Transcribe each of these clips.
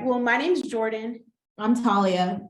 Well, my name's Jordan, I'm Talia.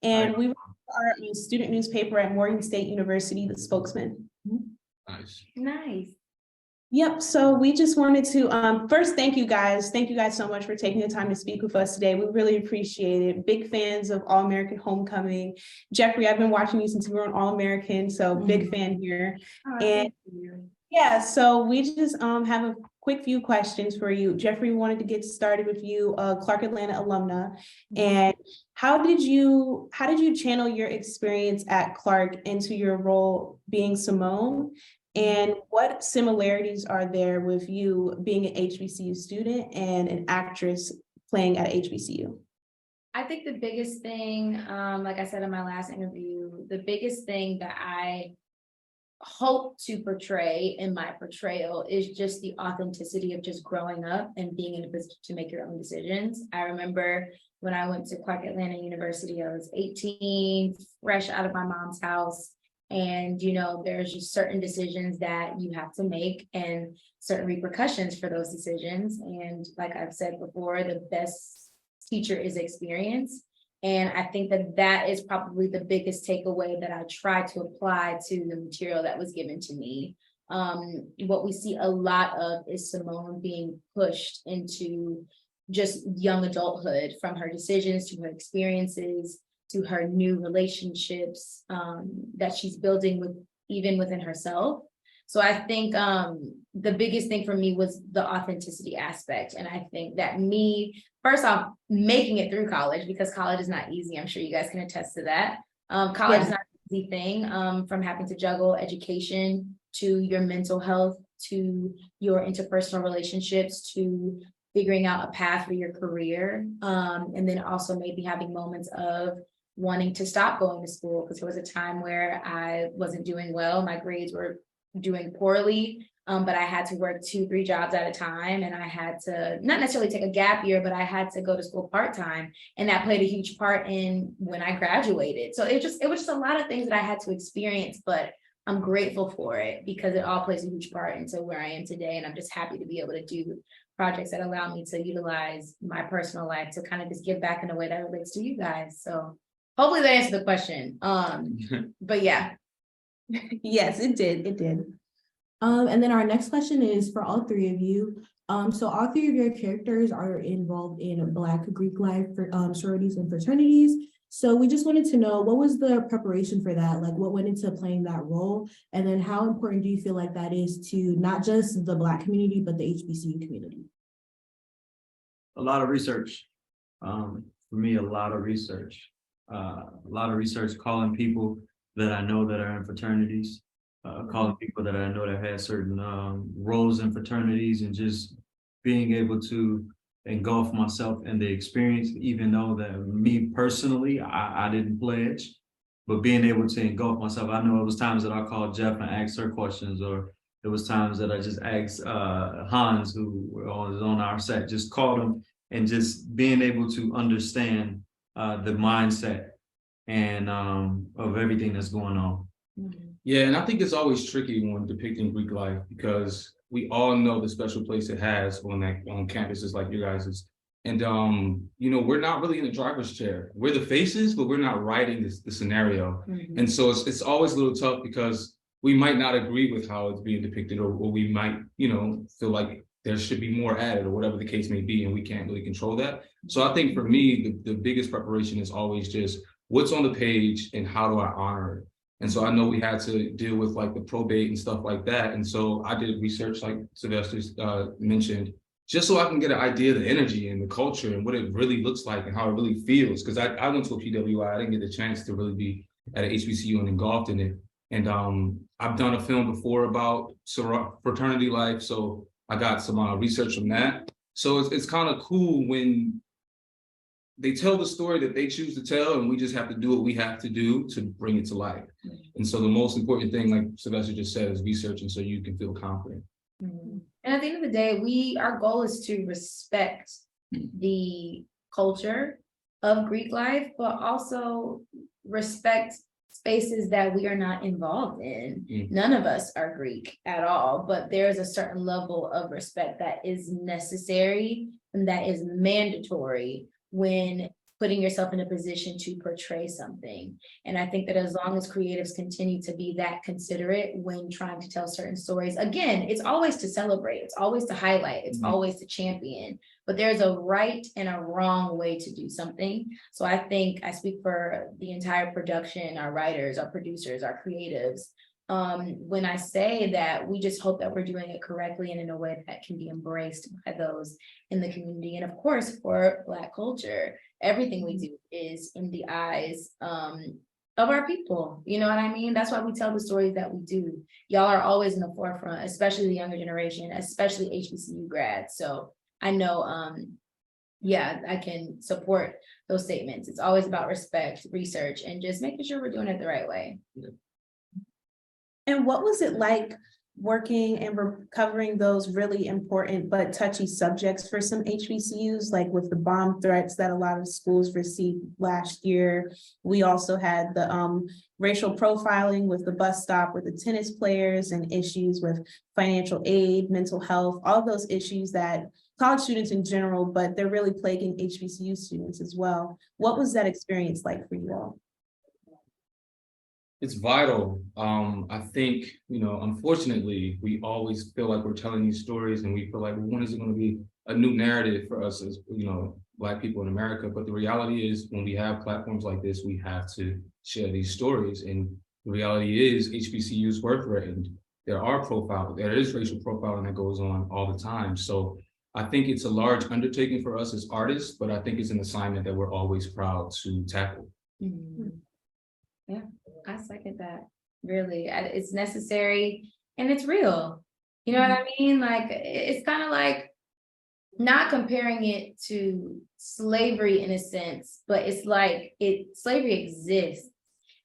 and we are a student newspaper at Morgan State University, the Spokesman. Nice. Yep. So we just wanted to first thank you guys. Thank you guys so much for taking the time to speak with us today. We really appreciate it. Big fans of All American Homecoming. Geffri, I've been watching you since you were on All American, so big fan here. And yeah, so we just have a quick few questions for you. Geffri, we wanted to get started with you, Clark Atlanta alumna. And how did you channel your experience at Clark into your role being Simone? And what similarities are there with you being an HBCU student and an actress playing at HBCU? I think the biggest thing, like I said in my last interview, the biggest thing that I hope to portray in my portrayal is just the authenticity of just growing up and being in a position to make your own decisions. I remember when I went to Clark Atlanta University, I was 18, fresh out of my mom's house. And, there's just certain decisions that you have to make and certain repercussions for those decisions. And like I've said before, the best teacher is experience. And I think that is probably the biggest takeaway that I try to apply to the material that was given to me. What we see a lot of is Simone being pushed into just young adulthood, from her decisions to her experiences to her new relationships that she's building even within herself. So I think the biggest thing for me was the authenticity aspect. And I think that first off, making it through college, because college is not easy. I'm sure you guys can attest to that. College is not an easy thing, from having to juggle education to your mental health, to your interpersonal relationships, to figuring out a path for your career. And then also maybe having moments of wanting to stop going to school, because there was a time where I wasn't doing well. My grades were doing poorly, but I had to work 2-3 jobs at a time, and I had to not necessarily take a gap year, but I had to go to school part-time, and that played a huge part in when I graduated. So it was just a lot of things that I had to experience, but I'm grateful for it because it all plays a huge part into where I am today. And I'm just happy to be able to do projects that allow me to utilize my personal life to kind of just give back in a way that relates to you guys. So hopefully that answered the question. But yeah. Yes, it did. It did. And then our next question is for all three of you. So all three of your characters are involved in Black Greek life for sororities and fraternities. So we just wanted to know, what was the preparation for that? Like, what went into playing that role? And then how important do you feel like that is to not just the Black community, but the HBCU community? A lot of research. For me, a lot of research. Calling people that I know that are in fraternities, calling people that I know that had certain roles in fraternities, and just being able to engulf myself in the experience, even though that me personally, I didn't pledge, but being able to engulf myself. I know it was times that I called Jeff and asked her questions, or it was times that I just asked Hans, who was on our set, just called him, and just being able to understand the mindset and of everything that's going on. Yeah, and I think it's always tricky when depicting Greek life, because we all know the special place it has on campuses like you guys'. And we're not really in the driver's chair. We're the faces, but we're not writing the scenario. And so it's always a little tough, because we might not agree with how it's being depicted, or we might, feel like there should be more added, or whatever the case may be, and we can't really control that. So I think for me, the biggest preparation is always just what's on the page and how do I honor it. And so I know we had to deal with like the probate and stuff like that. And so I did research, like Sylvester mentioned, just so I can get an idea of the energy and the culture and what it really looks like and how it really feels. Because I went to a PWI, I didn't get the chance to really be at an HBCU and engulfed in it. And I've done a film before about fraternity life, so I got some research from that. So it's kind of cool when they tell the story that they choose to tell, and we just have to do what we have to do to bring it to life. And so the most important thing, like Sylvester just said, is researching so you can feel confident. And at the end of the day, our goal is to respect the culture of Greek life, but also respect spaces that we are not involved in. None of us are Greek at all, but there's a certain level of respect that is necessary and that is mandatory when putting yourself in a position to portray something. And I think that as long as creatives continue to be that considerate when trying to tell certain stories, again, it's always to celebrate, it's always to highlight, it's always to champion, but there's a right and a wrong way to do something. So I think I speak for the entire production, our writers, our producers, our creatives, when I say that we just hope that we're doing it correctly and in a way that can be embraced by those in the community. And of course, for Black culture, everything we do is in the eyes of our people. You know what I mean? That's why we tell the stories that we do. Y'all are always in the forefront, especially the younger generation, especially HBCU grads. So I know, yeah, I can support those statements. It's always about respect, research, and just making sure we're doing it the right way. And what was it like working and covering those really important but touchy subjects for some HBCUs, like with the bomb threats that a lot of schools received last year? We also had the racial profiling with the bus stop with the tennis players and issues with financial aid, mental health, all those issues that college students in general, but they're really plaguing HBCU students as well. What was that experience like for you all? It's vital. I think, unfortunately, we always feel like we're telling these stories and we feel like, when is it going to be a new narrative for us as, Black people in America? But the reality is, when we have platforms like this, we have to share these stories. And the reality is HBCUs were threatened. There is racial profiling that goes on all the time. So I think it's a large undertaking for us as artists, but I think it's an assignment that we're always proud to tackle. Mm-hmm. Yeah, I second that. Really, it's necessary and it's real. You know what I mean? Like, it's kind of like not comparing it to slavery in a sense, but it's like slavery exists.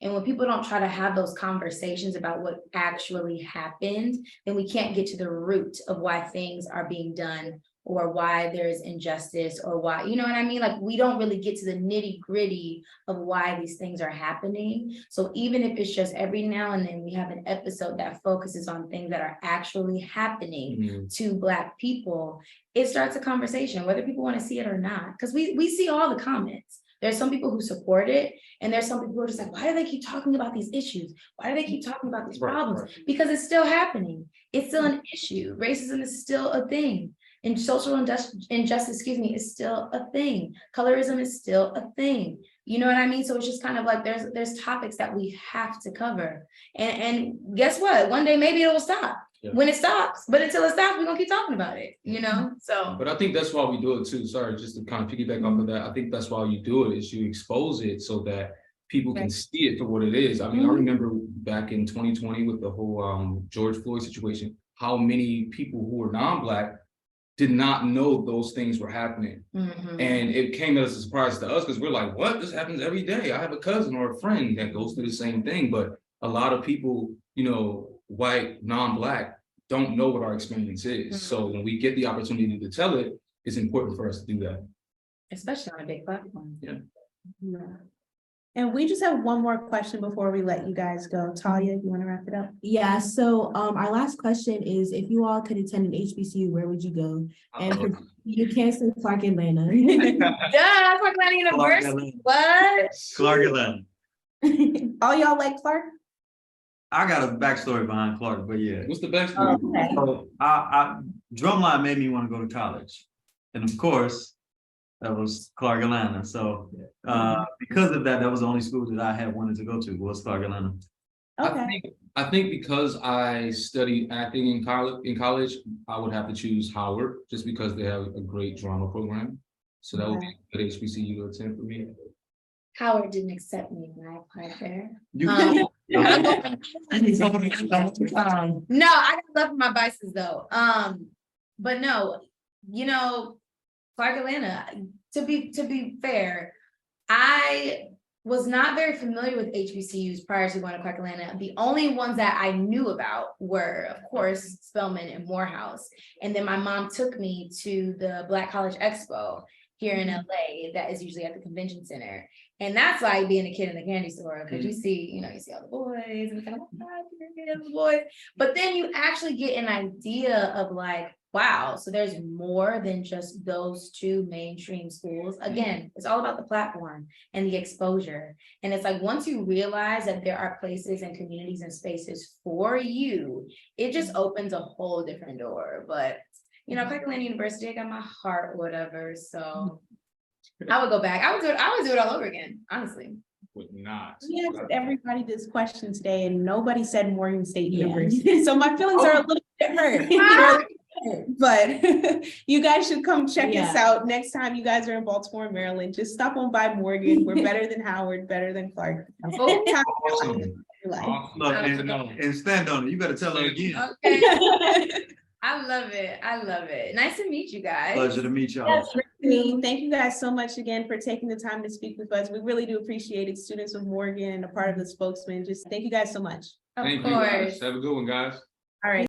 And when people don't try to have those conversations about what actually happened, then we can't get to the root of why things are being done or why there's injustice or why, you know what I mean? Like, we don't really get to the nitty gritty of why these things are happening. So even if it's just every now and then we have an episode that focuses on things that are actually happening to Black people, it starts a conversation, whether people want to see it or not, because we see all the comments. There's some people who support it, and there's some people who are just like, why do they keep talking about these issues? Why do they keep talking about these problems? Right. Because it's still happening. It's still an issue. Racism is still a thing. And social injustice, is still a thing. Colorism is still a thing. You know what I mean? So it's just kind of like there's topics that we have to cover. And guess what? One day maybe it will stop. Yeah. When it stops, but until it stops, we're gonna keep talking about it, So, but I think that's why we do it too. Sorry, just to kind of piggyback off of that. I think that's why you do it, is you expose it so that people can see it for what it is. I mean, I remember back in 2020 with the whole George Floyd situation, how many people who were non-Black did not know those things were happening. And it came as a surprise to us because we're like, what? This happens every day. I have a cousin or a friend that goes through the same thing. But a lot of people, white, non-Black, don't know what our experience is. So when we get the opportunity to tell it, it's important for us to do that. Especially on a big platform. Yeah. And we just have one more question before we let you guys go. Talia, you want to wrap it up? Yeah, so our last question is, if you all could attend an HBCU, where would you go? And you can't say Clark Atlanta. Duh, Clark Atlanta University. What? Clark Atlanta. All y'all like Clark? I got a backstory behind Clark, but yeah. What's the backstory? Okay. So drumline made me want to go to college. And of course, that was Clark Atlanta. So because of that, that was the only school that I had wanted to go to, was Clark Atlanta. Okay. I think because I studied acting in college, I would have to choose Howard, just because they have a great drama program. So that would be a good HBCU to attend for me. Howard didn't accept me when I applied there. No, I got love for my biases though. But no, Clark Atlanta, to be fair, I was not very familiar with HBCUs prior to going to Clark Atlanta. The only ones that I knew about were, of course, Spelman and Morehouse. And then my mom took me to the Black College Expo. here in LA that is usually at the convention center. And that's like being a kid in a candy store, because you see, you see all the boys and it's kind of the boys. But then you actually get an idea of like, wow, so there's more than just those two mainstream schools. Again, it's all about the platform and the exposure. And it's like, once you realize that there are places and communities and spaces for you, it just opens a whole different door. But, Kirkland University, I got my heart, whatever. So I would go back. I would do it all over again, honestly. Would not. We asked everybody this question today and nobody said Morgan State Yeah. University. So my feelings are a little bit hurt. But you guys should come check us out next time you guys are in Baltimore, Maryland. Just stop on by Morgan. We're better than Howard, better than Clark. Awesome. Look, and stand on it. You gotta tell her again. Okay. I love it. Nice to meet you guys. Pleasure to meet y'all. Yes, thank you guys so much again for taking the time to speak with us. We really do appreciate it. Students of Morgan and a part of the Spokesman. Just thank you guys so much. Of Thank you, course. guys. Have a good one, guys. All right.